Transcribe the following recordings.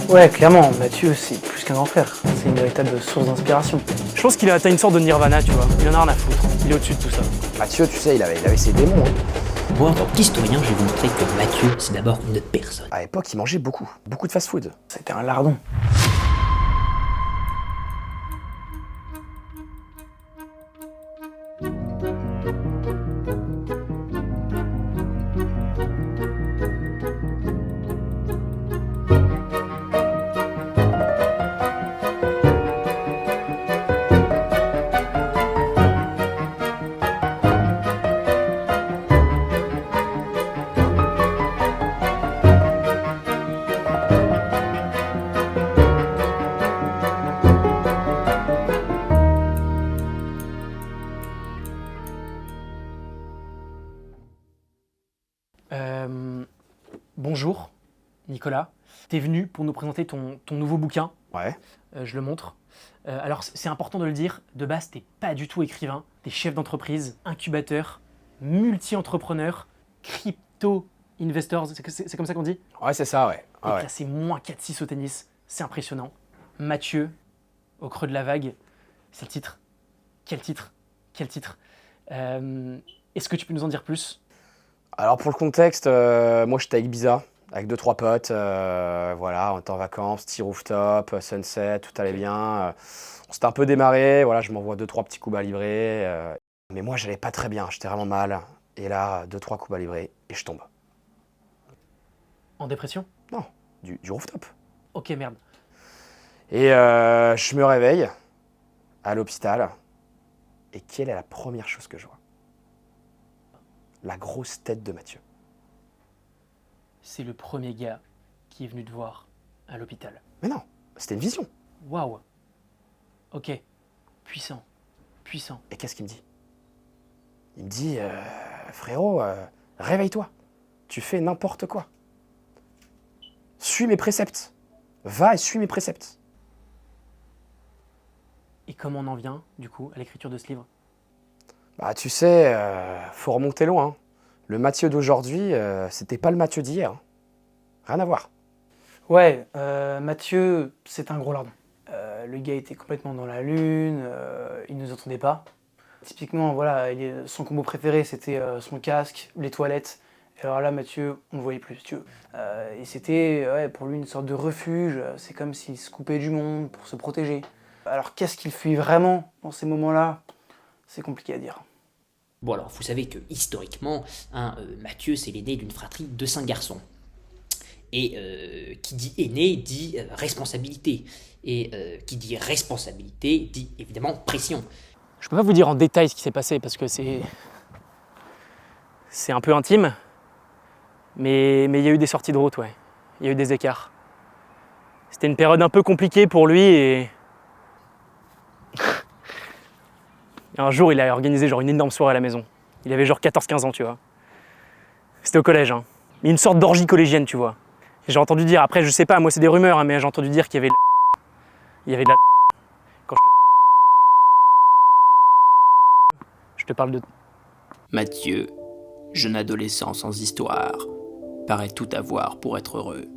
Ouais, clairement, Mathieu, c'est plus qu'un grand frère. C'est une véritable source d'inspiration. Je pense qu'il a atteint une sorte de nirvana, tu vois. Il en a rien à foutre. Il est au-dessus de tout ça. Mathieu, tu sais, il avait ses démons. Moi, en tant qu'historien, je vais vous montrer que Mathieu, c'est d'abord une personne. À l'époque, il mangeait beaucoup de fast-food. C'était un lardon. Bonjour, Nicolas. T'es venu pour nous présenter ton nouveau bouquin. Ouais. Je le montre. Alors, c'est important de le dire, de base, t'es pas du tout écrivain. T'es chef d'entreprise, incubateur, multi-entrepreneur, crypto-investor. C'est comme ça qu'on dit? Ouais, c'est ça, ouais. Et classé moins 4-6 au tennis. C'est impressionnant. Mathieu, au creux de la vague. C'est le titre. Quel titre? Quel titre? Est-ce que tu peux nous en dire plus? Alors pour le contexte, moi j'étais avec Biza, avec 2-3 potes, voilà, on était en vacances, petit rooftop, sunset, tout allait bien. On s'était un peu démarré, voilà, je m'envoie 2-3 petits coups bas livrés. Mais moi j'allais pas très bien, j'étais vraiment mal. Et là, 2-3 coups bas livrés et je tombe. En dépression? Non, du rooftop. Ok, merde. Et je me réveille à l'hôpital. Et quelle est la première chose que je vois? La grosse tête de Mathieu. C'est le premier gars qui est venu te voir à l'hôpital. Mais non, c'était une vision. Waouh. Ok. Puissant. Puissant. Et qu'est-ce qu'il me dit? Il me dit, frérot, réveille-toi. Tu fais n'importe quoi. Suis mes préceptes. Va et suis mes préceptes. Et comment on en vient, du coup, à l'écriture de ce livre? Bah tu sais, faut remonter loin. Hein. Le Mathieu d'aujourd'hui, c'était pas le Mathieu d'hier. Hein. Rien à voir. Ouais, Mathieu, c'est un gros lardon. Le gars était complètement dans la lune, il nous entendait pas. Typiquement, voilà, son combo préféré, c'était son casque, les toilettes. Et alors là, Mathieu, on ne voyait plus, si tu veux. Et c'était ouais, pour lui une sorte de refuge. C'est comme s'il se coupait du monde pour se protéger. Alors qu'est-ce qu'il fuit vraiment dans ces moments-là? C'est compliqué à dire. Bon alors, vous savez que historiquement, Mathieu, c'est l'aîné d'une fratrie de 5 garçons. Et qui dit aîné dit responsabilité. Et qui dit responsabilité dit évidemment pression. Je peux pas vous dire en détail ce qui s'est passé parce que c'est un peu intime. Mais il y a eu des sorties de route, ouais. Il y a eu des écarts. C'était une période un peu compliquée pour lui et un jour, il a organisé genre une énorme soirée à la maison. Il avait genre 14-15 ans, tu vois. C'était au collège, hein. Mais une sorte d'orgie collégienne, tu vois. J'ai entendu dire, après je sais pas, moi c'est des rumeurs, hein, mais j'ai entendu dire qu'il y avait il y avait de la quand je te parle de... Mathieu, jeune adolescent sans histoire, paraît tout avoir pour être heureux.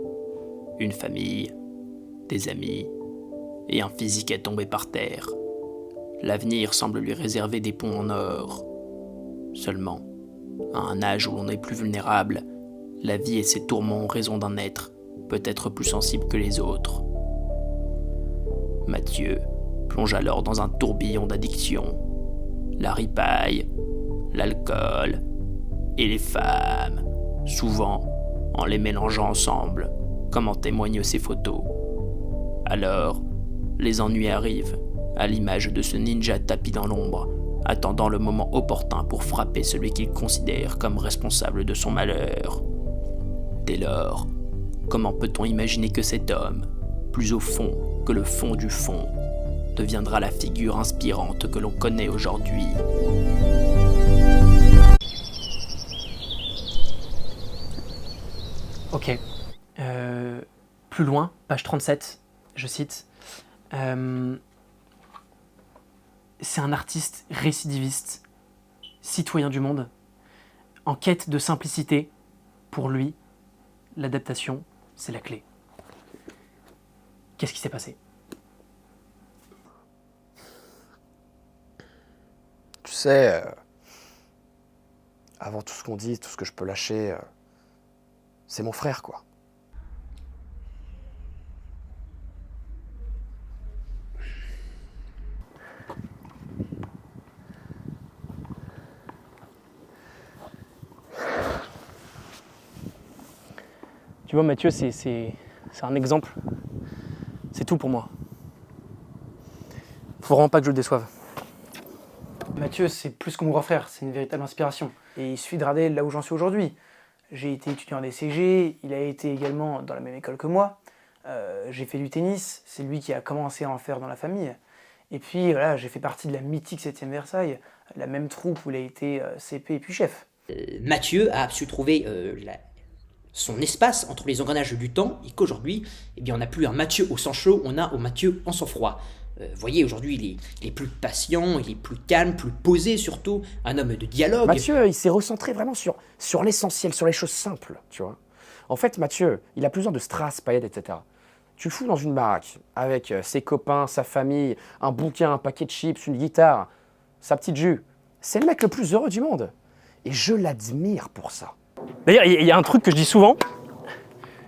Une famille, des amis et un physique à tomber par terre. L'avenir semble lui réserver des ponts en or. Seulement, à un âge où l'on est plus vulnérable, la vie et ses tourments ont raison d'un être peut-être plus sensible que les autres. Mathieu plonge alors dans un tourbillon d'addictions. La ripaille, l'alcool et les femmes, souvent en les mélangeant ensemble, comme en témoignent ses photos. Alors, les ennuis arrivent, à l'image de ce ninja tapi dans l'ombre, attendant le moment opportun pour frapper celui qu'il considère comme responsable de son malheur. Dès lors, comment peut-on imaginer que cet homme, plus au fond que le fond du fond, deviendra la figure inspirante que l'on connaît aujourd'hui? Ok. Plus loin, page 37, je cite. C'est un artiste récidiviste, citoyen du monde, en quête de simplicité. Pour lui, l'adaptation, c'est la clé. Qu'est-ce qui s'est passé? Tu sais, avant tout ce qu'on dit, tout ce que je peux lâcher, c'est mon frère, quoi. Tu vois, Mathieu, c'est un exemple. C'est tout pour moi. Faut vraiment pas que je le déçoive. Mathieu, c'est plus que mon grand frère, c'est une véritable inspiration. Et il suffit de regarder là où j'en suis aujourd'hui. J'ai été étudiant en DCG, il a été également dans la même école que moi. J'ai fait du tennis, c'est lui qui a commencé à en faire dans la famille. Et puis voilà, j'ai fait partie de la mythique 7e Versailles, la même troupe où il a été CP et puis chef. Mathieu a su trouver son espace entre les engrenages du temps et qu'aujourd'hui, eh bien, on n'a plus un Mathieu au sang chaud, on a un Mathieu en sang froid. Vous voyez, aujourd'hui, il est plus patient, il est plus calme, plus posé surtout, un homme de dialogue. Mathieu, il s'est recentré vraiment sur l'essentiel, sur les choses simples, tu vois. En fait, Mathieu, il a plus besoin de strass, paillettes, etc. Tu le fous dans une baraque, avec ses copains, sa famille, un bouquin, un paquet de chips, une guitare, sa petite jus. C'est le mec le plus heureux du monde. Et je l'admire pour ça. D'ailleurs, il y a un truc que je dis souvent,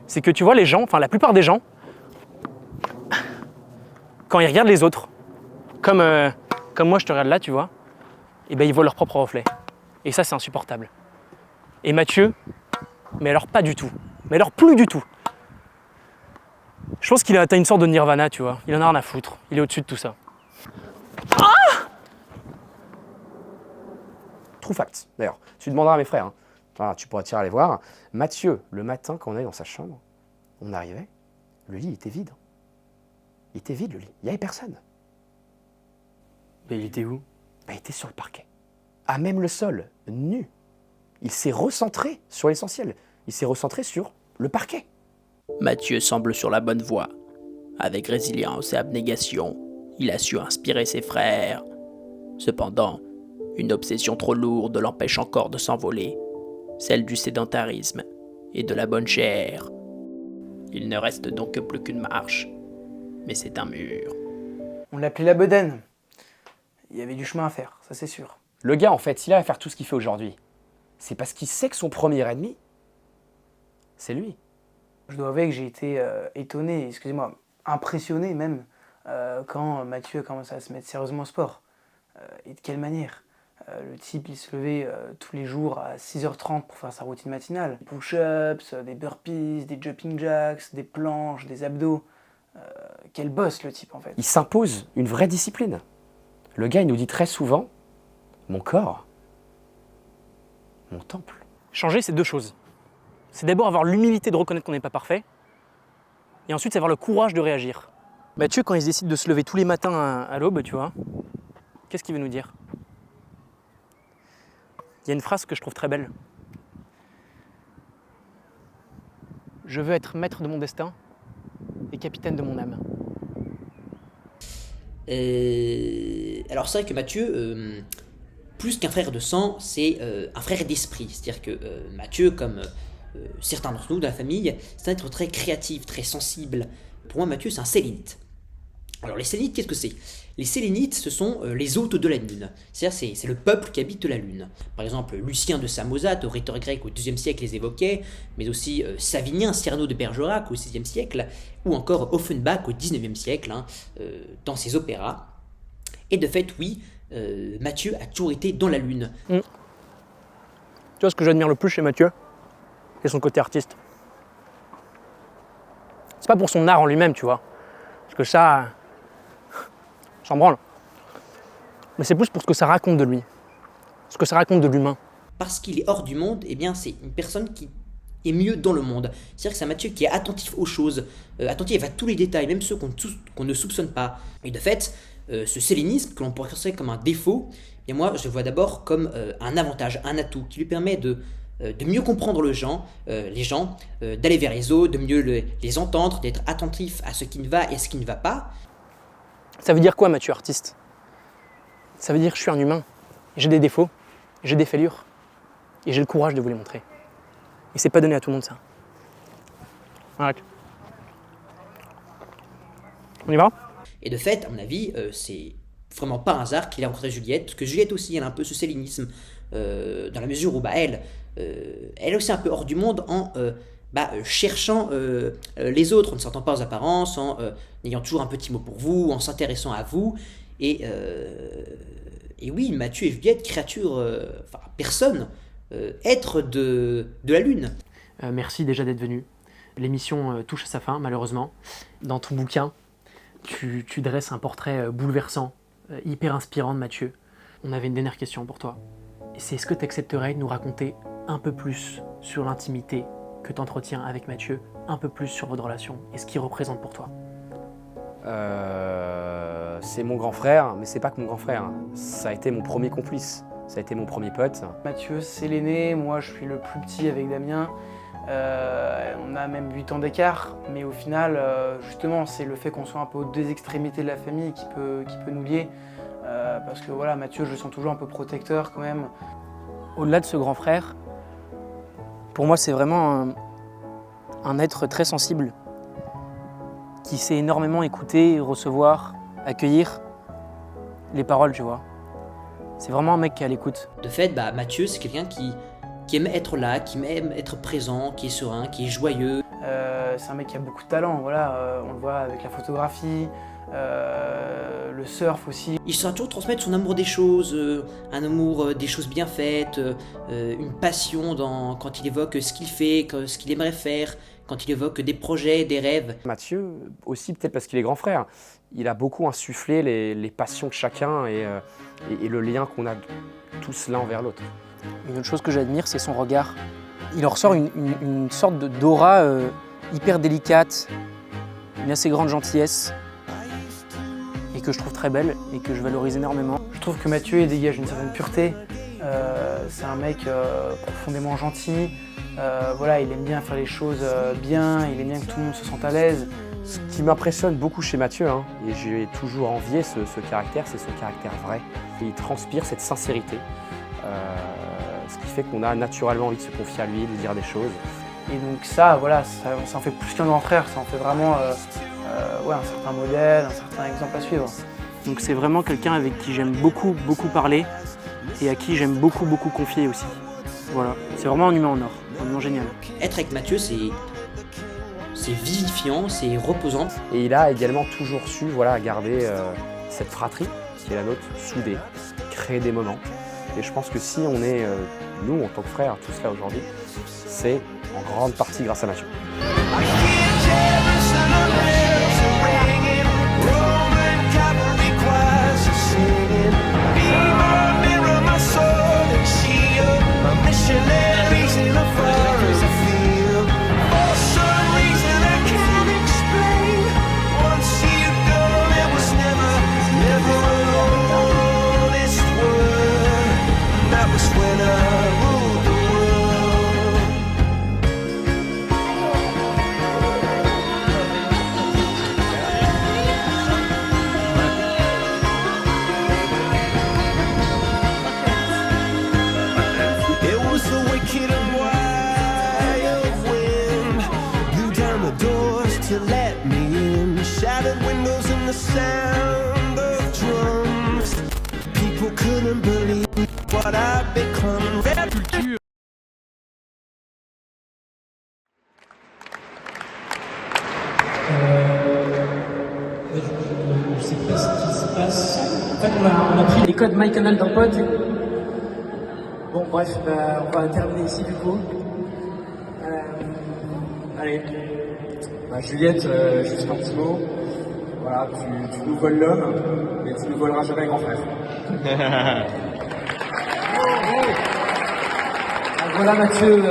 c'est que tu vois les gens, enfin la plupart des gens, quand ils regardent les autres, comme moi je te regarde là, tu vois, et ben ils voient leur propre reflet. Et ça c'est insupportable. Et Mathieu, mais alors pas du tout. Mais alors plus du tout. Je pense qu'il a atteint une sorte de nirvana, tu vois. Il en a rien à foutre. Il est au-dessus de tout ça. True fact, d'ailleurs. Tu demanderas à mes frères. Hein. Enfin, tu pourras tirer aller voir. Mathieu, le matin, quand on allait dans sa chambre, on arrivait, le lit était vide. Il était vide, le lit. Il n'y avait personne. Mais il était où? Il était sur le parquet. À même le sol, nu. Il s'est recentré sur l'essentiel. Il s'est recentré sur le parquet. Mathieu semble sur la bonne voie. Avec résilience et abnégation, il a su inspirer ses frères. Cependant, une obsession trop lourde l'empêche encore de s'envoler, celle du sédentarisme et de la bonne chair. Il ne reste donc plus qu'une marche, mais c'est un mur. On l'appelait la bedaine. Il y avait du chemin à faire, ça c'est sûr. Le gars, en fait, s'il a à faire tout ce qu'il fait aujourd'hui, c'est parce qu'il sait que son premier ennemi, c'est lui. Je dois avouer que j'ai été étonné, excusez-moi, impressionné même, quand Mathieu a commencé à se mettre sérieusement au sport. Et de quelle manière? Le type, il se levait tous les jours à 6h30 pour faire sa routine matinale. Des push-ups, des burpees, des jumping jacks, des planches, des abdos. Quel boss le type en fait. Il s'impose une vraie discipline. Le gars, il nous dit très souvent, mon corps, mon temple. Changer, c'est deux choses. C'est d'abord avoir l'humilité de reconnaître qu'on n'est pas parfait, et ensuite c'est avoir le courage de réagir. Mathieu, quand il décide de se lever tous les matins à l'aube, tu vois, qu'est-ce qu'il veut nous dire? Il y a une phrase que je trouve très belle. Je veux être maître de mon destin et capitaine de mon âme. Alors c'est vrai que Mathieu, plus qu'un frère de sang, c'est un frère d'esprit. C'est-à-dire que Mathieu, comme certains d'entre nous de la famille, c'est un être très créatif, très sensible. Pour moi, Mathieu, c'est un sélénite. Alors les sélénites, qu'est-ce que c'est? Les sélénites, ce sont les hôtes de la Lune. C'est-à-dire c'est le peuple qui habite la Lune. Par exemple, Lucien de Samosate, orateur grec au IIe siècle, les évoquait, mais aussi Savinien, Cyrano de Bergerac au VIe siècle, ou encore Offenbach au XIXe siècle, dans ses opéras. Et de fait, oui, Mathieu a toujours été dans la Lune. Tu vois ce que j'admire le plus chez Mathieu? C'est son côté artiste. C'est pas pour son art en lui-même, tu vois. Parce que ça s'en branle. Mais c'est plus pour ce que ça raconte de lui. Ce que ça raconte de l'humain. Parce qu'il est hors du monde, eh bien c'est une personne qui est mieux dans le monde. C'est-à-dire que c'est un Mathieu qui est attentif aux choses, attentif à tous les détails, même ceux qu'on ne soupçonne pas. Et de fait, ce sélénisme, que l'on pourrait considérer comme un défaut, eh bien moi je le vois d'abord comme un avantage, un atout, qui lui permet de mieux comprendre les gens, d'aller vers les autres, de mieux les entendre, d'être attentif à ce qui ne va et à ce qui ne va pas. Ça veut dire quoi, Mathieu artiste? Ça veut dire que je suis un humain. J'ai des défauts, j'ai des fêlures, et j'ai le courage de vous les montrer. Et c'est pas donné à tout le monde, ça. Arrête. On y va? Et de fait, à mon avis, c'est vraiment pas un hasard qu'il ait rencontré Juliette, parce que Juliette aussi, elle a un peu ce célinisme, dans la mesure où elle est aussi un peu hors du monde en cherchant les autres, en ne s'attendant pas aux apparences, en ayant toujours un petit mot pour vous, en s'intéressant à vous. Et oui, Mathieu et Juliette, créatures, personne, être de la Lune. Merci déjà d'être venu. L'émission touche à sa fin, malheureusement. Dans ton bouquin, tu dresses un portrait bouleversant, hyper inspirant de Mathieu. On avait une dernière question pour toi. C'est est-ce que tu accepterais de nous raconter un peu plus sur l'intimité que tu entretiens avec Mathieu, un peu plus sur votre relation et ce qu'il représente pour toi? C'est mon grand frère, mais c'est pas que mon grand frère. Ça a été mon premier complice, ça a été mon premier pote. Mathieu, c'est l'aîné, moi je suis le plus petit avec Damien. On a même 8 ans d'écart, mais au final, justement, c'est le fait qu'on soit un peu aux deux extrémités de la famille qui peut nous lier. Parce que voilà, Mathieu, je le sens toujours un peu protecteur quand même. Au-delà de ce grand frère, pour moi, c'est vraiment un être très sensible qui sait énormément écouter, recevoir, accueillir les paroles, tu vois. C'est vraiment un mec qui est à l'écoute. De fait, Mathieu, c'est quelqu'un qui aime être là, qui aime être présent, qui est serein, qui est joyeux. C'est un mec qui a beaucoup de talent, voilà, on le voit avec la photographie, le surf aussi. Il saura toujours transmettre son amour des choses, un amour des choses bien faites, une passion quand il évoque ce qu'il fait, ce qu'il aimerait faire, quand il évoque des projets, des rêves. Mathieu, aussi peut-être parce qu'il est grand frère, il a beaucoup insufflé les passions de chacun et le lien qu'on a tous l'un envers l'autre. Une autre chose que j'admire, c'est son regard. Il en ressort une sorte d'aura hyper délicate, une assez grande gentillesse, et que je trouve très belle et que je valorise énormément. Je trouve que Mathieu il dégage une certaine pureté. C'est un mec profondément gentil. Voilà, il aime bien faire les choses bien, il aime bien que tout le monde se sente à l'aise. Ce qui m'impressionne beaucoup chez Mathieu, et j'ai toujours envié ce caractère, c'est son caractère vrai. Il transpire cette sincérité, ce qui fait qu'on a naturellement envie de se confier à lui, de lui dire des choses. Et donc ça, voilà, ça en fait plus qu'un grand frère, ça en fait vraiment un certain modèle, un certain exemple à suivre. Donc c'est vraiment quelqu'un avec qui j'aime beaucoup parler et à qui j'aime beaucoup confier aussi. Voilà, c'est vraiment un humain en or, un humain génial. Être avec Mathieu, c'est vivifiant, c'est reposant. Et il a également toujours su garder cette fratrie qui est la nôtre, soudée, créer des moments. Et je pense que si on est, nous en tant que frères, tous là aujourd'hui, c'est en grande partie grâce à Mathieu. Sound of drums. People couldn't believe what I've become. Je sais pas ce qui se passe. En fait, on a pris les codes MyCanal d'un pote. Bon, bref, on va terminer ici du coup. Allez. Juliette, juste un petit mot. Voilà, tu nous voles l'homme, mais tu nous voleras jamais grand frère. Voilà Mathieu,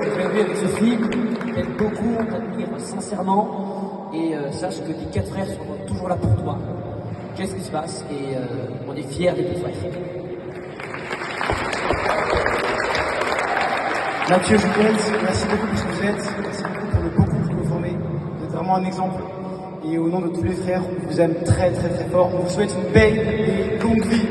j'ai vu avec Sophie, on t'aime beaucoup, on t'admire sincèrement, et sache que tes 4 frères sont toujours là pour toi. Qu'est-ce qui se passe? Et on est fiers de tes frères. Mathieu, Juliette, merci beaucoup pour ce que vous êtes, merci beaucoup pour le beau couple que vous formez, vous êtes vraiment un exemple. Et au nom de tous les frères, on vous aime très fort. On vous souhaite une belle et longue vie.